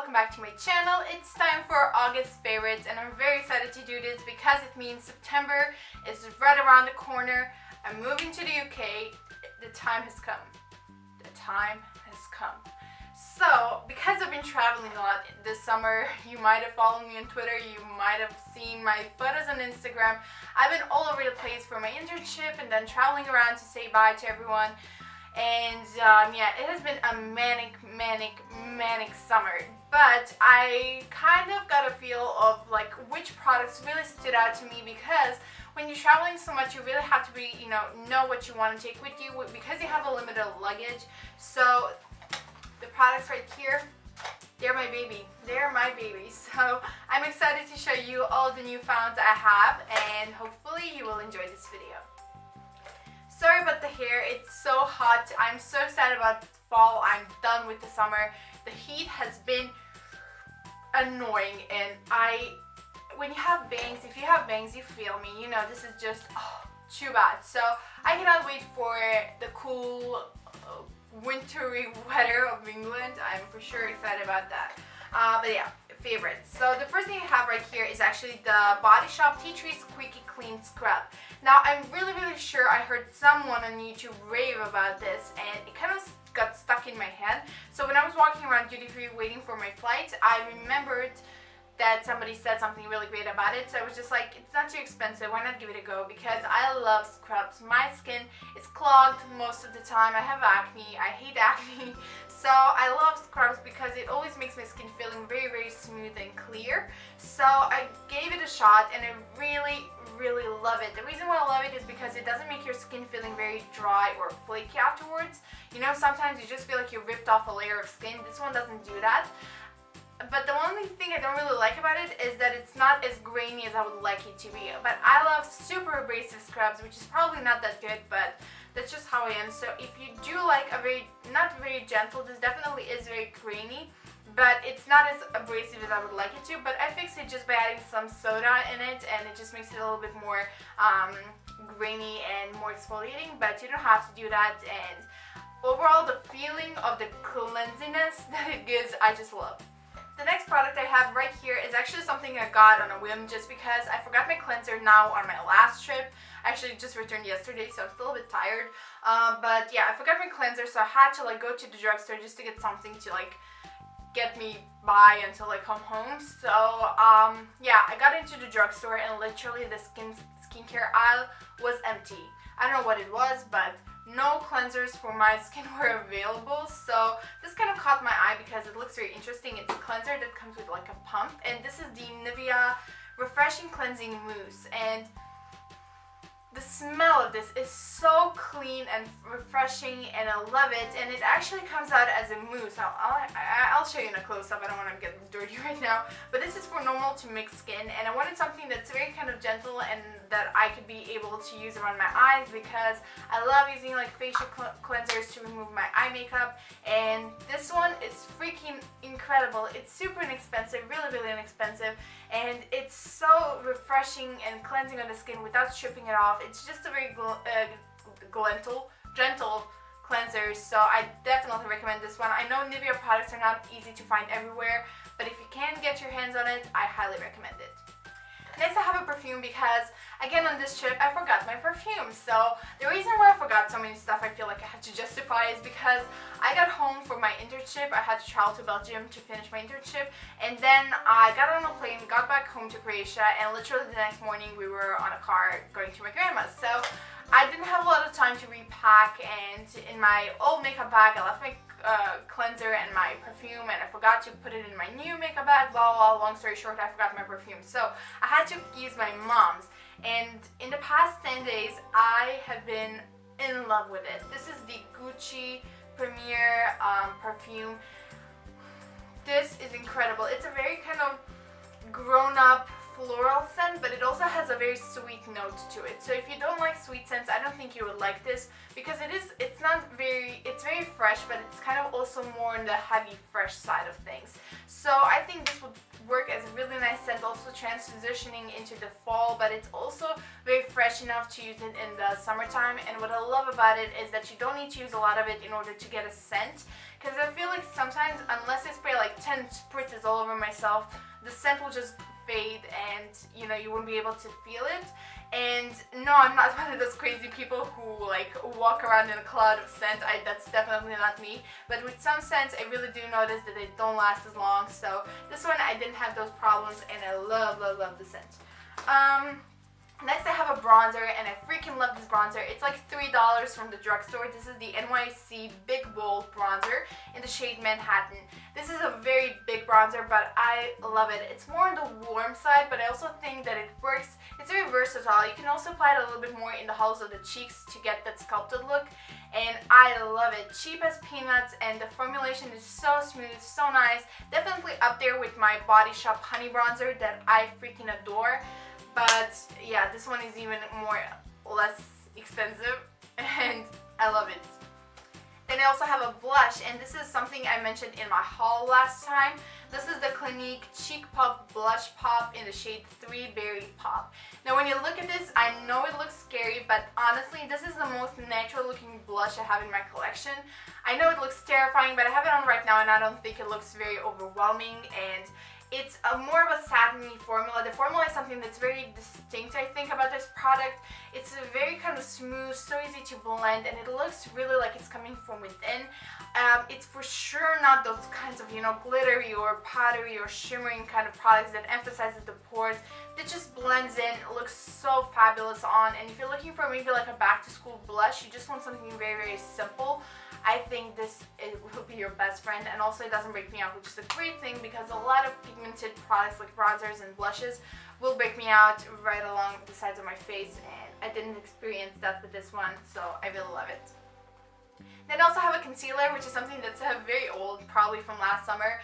welcome back to my channel. It's time for August favorites and I'm very excited to do this because it means September is right around the corner. I'm moving to the UK. The time has come. The time has come. So, because I've been traveling a lot this summer, you might have followed me on Twitter, you might have seen my photos on Instagram. I've been all over the place for my internship and then traveling around to say bye to everyone. And yeah, it has been a manic summer. But I kind of got a feel of like which products really stood out to me, because when you're traveling so much, you really have to be, know what you want to take with you because you have a limited luggage. So the products right here, they're my baby. They're my baby. So I'm excited to show you all the new finds I have, and hopefully you will enjoy this video. Sorry about the hair, it's so hot. I'm so excited about fall. I'm done with the summer. The heat has been annoying, and when you have bangs, if you have bangs, you feel me. You know, this is just too bad. So I cannot wait for the cool wintry weather of England. I'm for sure excited about that. But yeah, favorites. So the first thing I have right here is actually the Body Shop Tea Tree Squeaky Clean Scrub. Now I'm really sure I heard someone on YouTube rave about this, and it kind of got stuck in my head. So when I was walking around duty free waiting for my flight, I remembered that somebody said something really great about it. So I was just like, it's not too expensive, why not give it a go? Because I love scrubs. My skin is clogged most of the time. I have acne. I hate acne. So I love scrubs because it always makes my skin feeling very smooth and clear. So I gave it a shot and I really love it. The reason why I love it is because it doesn't make your skin feeling very dry or flaky afterwards. You know, sometimes you just feel like you ripped off a layer of skin. This one doesn't do that. But the only thing I don't really like about it is that it's not as grainy as I would like it to be. But I love super abrasive scrubs, which is probably not that good, but that's just how I am. So if you do like a not very gentle, this definitely is very grainy, but it's not as abrasive as I would like it to. But I fixed it just by adding some soda in it, and it just makes it a little bit more grainy and more exfoliating, but you don't have to do that. And overall, the feeling of the cleansiness that it gives, I just love. The next product I have right here is actually something I got on a whim just because I forgot my cleanser now on my last trip. I actually just returned yesterday, so I'm still a bit tired. But yeah, I forgot my cleanser, so I had to like go to the drugstore just to get something to like get me by until I come home. So yeah, I got into the drugstore and literally the skincare aisle was empty. I don't know what it was, but no cleansers for my skin were available. So this kind of caught my eye because it looks very interesting. It's a cleanser that comes with like a pump, and this is the Nivea Refreshing Cleansing Mousse, and the smell of this is so clean and refreshing, and I love it. And it actually comes out as a mousse. I'll show you in a close-up. I don't want to get dirty right now, but this is for normal to mixed skin, and I wanted something that's very kind of gentle and that I could be able to use around my eyes because I love using like facial cleansers to remove my eye makeup, and this one is freaking incredible. It's super inexpensive, really inexpensive, and it's so refreshing and cleansing on the skin without stripping it off. It's just a very gentle cleanser, so I definitely recommend this one. I know Nivea products are not easy to find everywhere, but if you can get your hands on it, I highly recommend it. Next, I have a perfume because, again, on this trip, I forgot my perfume. So the reason why I forgot so many stuff I feel like I had to justify is because I got home from my internship. I had to travel to Belgium to finish my internship, and then I got on a plane, got back home to Croatia, and literally the next morning we were on a car going to my grandma's. So I didn't have a lot of time to repack, and in my old makeup bag I left my cleanser and my perfume, and I forgot to put it in my new makeup bag, long story short, I forgot my perfume. So I had to use my mom's, and in the past 10 days I have been in love with it. This is the Gucci Premier perfume. This is incredible. It's a very kind of grown-up floral scent, but it also has a very sweet note to it. So if you don't like sweet scents, I don't think you would like this because it's very fresh, but it's kind of also more on the heavy fresh side of things. So I think this would work as a really nice scent, also transitioning into the fall, but it's also very fresh enough to use it in the summertime. And what I love about it is that you don't need to use a lot of it in order to get a scent, because I feel like sometimes unless I spray like 10 spritzes all over myself, the scent will just fade and you know, you wouldn't be able to feel it. And no, I'm not one of those crazy people who like walk around in a cloud of scent. That's definitely not me. But with some scents, I really do notice that they don't last as long. So this one, I didn't have those problems, and I love, love, love the scent. Next I have a bronzer, and I freaking love this bronzer. It's like $3 from the drugstore. This is the NYC Big Bold Bronzer in the shade Manhattan. This is a very big bronzer, but I love it. It's more on the warm side, but I also think that it works. It's very versatile. You can also apply it a little bit more in the hollows of the cheeks to get that sculpted look, and I love it. Cheap as peanuts, and the formulation is so smooth, so nice. Definitely up there with my Body Shop Honey Bronzer that I freaking adore. But yeah, this one is even less expensive, and I love it. Then I also have a blush, and this is something I mentioned in my haul last time. This is the Clinique Cheek Pop Blush Pop in the shade 3 Berry Pop. Now when you look at this, I know it looks scary, but honestly, this is the most natural looking blush I have in my collection. I know it looks terrifying, but I have it on right now, and I don't think it looks very overwhelming, and it's more of a satiny formula. The formula is something that's very distinct, I think, about this product. It's a very kind of smooth, so easy to blend, and it looks really like it's coming from within. It's for sure not those kinds of, you know, glittery or powdery or shimmering kind of products that emphasizes the pores. It just blends in, looks so fabulous on, and if you're looking for maybe like a back-to-school blush, you just want something very, very simple, I think this will be your best friend. And also it doesn't break me out, which is a great thing, because a lot of pigmented products like bronzers and blushes will break me out right along the sides of my face, and I didn't experience that with this one, so I really love it. Then I also have a concealer, which is something that's very old, probably from last summer.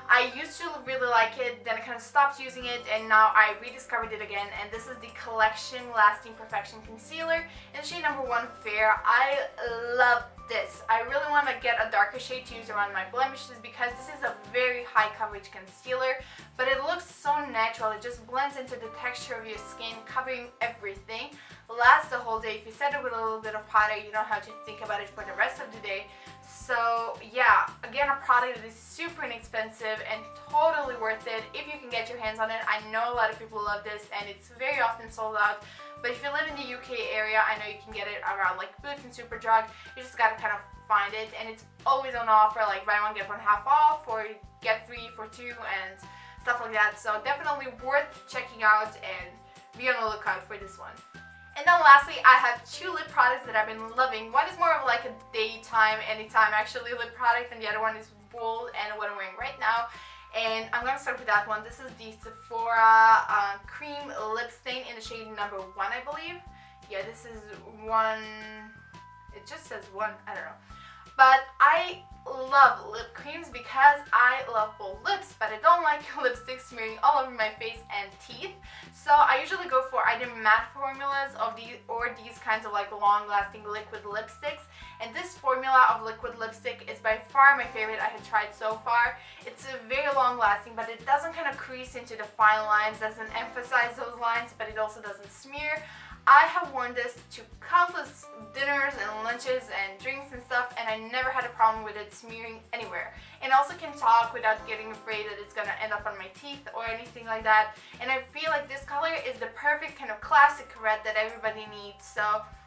I used to really like it, then I kind of stopped using it, and now I rediscovered it again, and this is the Collection Lasting Perfection Concealer in shade number 1 Fair. I love this. I really want to get a darker shade to use around my blemishes, because this is a very high coverage concealer, but it looks so natural. It just blends into the texture of your skin, covering everything. Lasts the whole day. If you set it with a little bit of powder, you don't have to think about it for the rest of the day. So yeah, again, a product that is super inexpensive and totally worth it if you can get your hands on it. I know a lot of people love this, and it's very often sold out. But if you live in the UK area, I know you can get it around like Boots and Superdrug. You just gotta kind of find it, and it's always on offer, like buy one get one half off, or get 3 for 2 and stuff like that. So definitely worth checking out, and be on the lookout for this one. And then lastly, I have 2 lip products that I've been loving. One is more of like a daytime, anytime actually lip product, and the other one is Bold, and what I'm wearing right now. And I'm going to start with that one. This is the Sephora Cream Lip Stain in the shade number 1, I believe. Yeah, this is 1, it just says 1, I don't know. But I love lip creams because I love bold lips, but I don't like lipstick smearing all over my face and teeth. So I usually go for either matte formulas of these or these kinds of like long-lasting liquid lipsticks. And this formula of liquid lipstick is by far my favorite I have tried so far. It's very long-lasting, but it doesn't kind of crease into the fine lines, doesn't emphasize those lines, but it also doesn't smear. I have worn this to countless dinners and lunches and drinks and stuff, and I never had a problem with it smearing anywhere. And I also can talk without getting afraid that it's gonna end up on my teeth or anything like that. And I feel like this color is the perfect kind of classic red that everybody needs. So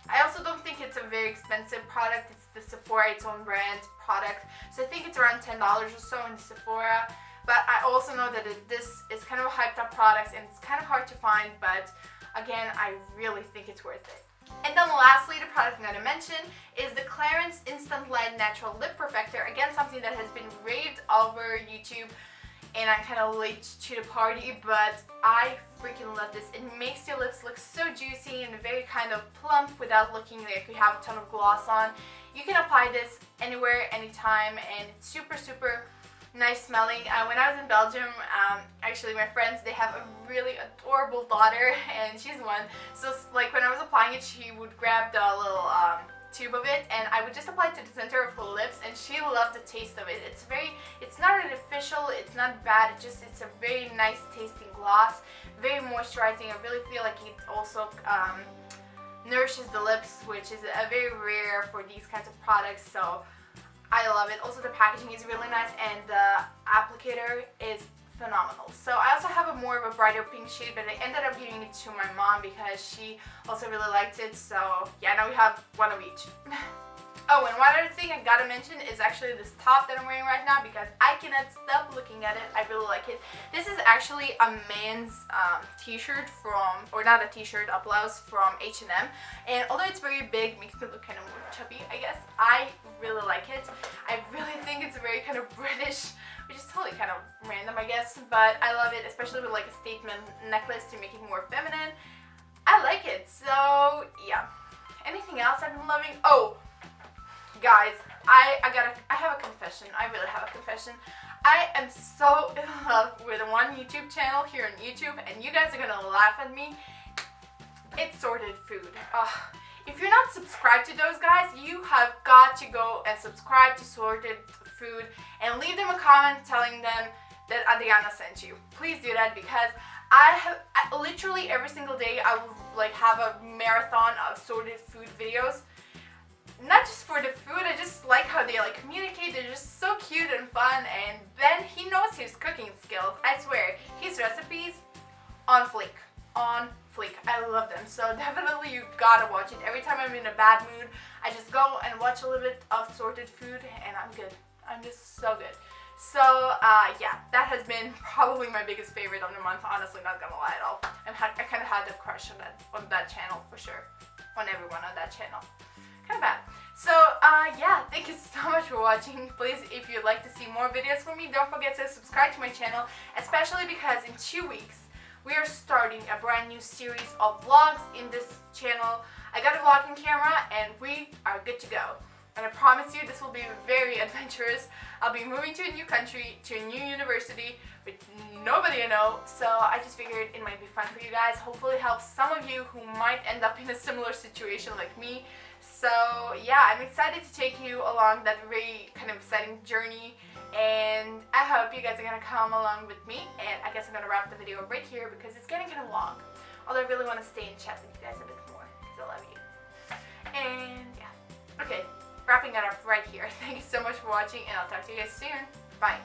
I also don't think it's a very expensive product. It's the Sephora, its own brand product. So I think it's around $10 or so in Sephora. But I also know that this is kind of a hyped up product, and it's kind of hard to find, but again, I really think it's worth it. And then lastly, the product I'm going to mention is the Clarins Instant Light Natural Lip Perfector. Again, something that has been raved all over YouTube, and I'm kind of late to the party, but I freaking love this. It makes your lips look so juicy and very kind of plump without looking like you have a ton of gloss on. You can apply this anywhere, anytime, and it's super, super nice smelling. When I was in Belgium, actually my friends, they have a really adorable daughter, and she's one. So like when I was applying it, she would grab the little tube of it, and I would just apply it to the center of her lips, and she loved the taste of it. It's not artificial, it's not bad, it's a very nice tasting gloss, very moisturizing. I really feel like it also nourishes the lips, which is very rare for these kinds of products. So I love it. Also, the packaging is really nice, and the applicator is phenomenal. So I also have a more of a brighter pink shade, but I ended up giving it to my mom because she also really liked it. So yeah, now we have one of each. Oh, and one other thing I gotta mention is actually this top that I'm wearing right now because I cannot stop looking at it. I really like it. This is actually a man's t-shirt from, or not a t-shirt, a blouse from H&M. And although it's very big, makes me look kind of more chubby, I guess. I really like it. I really think it's very kind of British, which is totally kind of random, I guess. But I love it, especially with like a statement necklace to make it more feminine. I like it. So yeah. Anything else I've been loving? Oh, guys, I have a confession. I really have a confession. I am so in love with one YouTube channel here on YouTube, and you guys are gonna laugh at me. It's Sorted Food. If you're not subscribed to those guys, you have got to go and subscribe to Sorted Food and leave them a comment telling them that Adriana sent you. Please do that because literally every single day I will like have a marathon of Sorted Food videos. Not just for the food, I just like how they like communicate. They're just so cute and fun, and Ben, he knows his cooking skills. I swear, his recipes on fleek. On fleek. I love them. So definitely you gotta watch it. Every time I'm in a bad mood, I just go and watch a little bit of Sorted Food and I'm good. I'm just so good. So yeah, that has been probably my biggest favorite of the month, honestly, not gonna lie at all. I kind of had a crush on that channel for sure. On everyone on that channel. Kind of bad. So yeah, thank you so much for watching. Please, if you'd like to see more videos from me, don't forget to subscribe to my channel, especially because in 2 weeks we are starting a brand new series of vlogs in this channel. I got a vlogging camera and we are good to go. And I promise you this will be very adventurous. I'll be moving to a new country, to a new university with nobody I know, so I just figured it might be fun for you guys. Hopefully help some of you who might end up in a similar situation like me. So yeah, I'm excited to take you along that very kind of exciting journey, and I hope you guys are gonna come along with me. And I guess I'm gonna wrap the video right here because it's getting kind of long. Although I really want to stay and chat with you guys a bit more because I love you. And yeah, okay, wrapping it up right here. Thank you so much for watching, and I'll talk to you guys soon. Bye.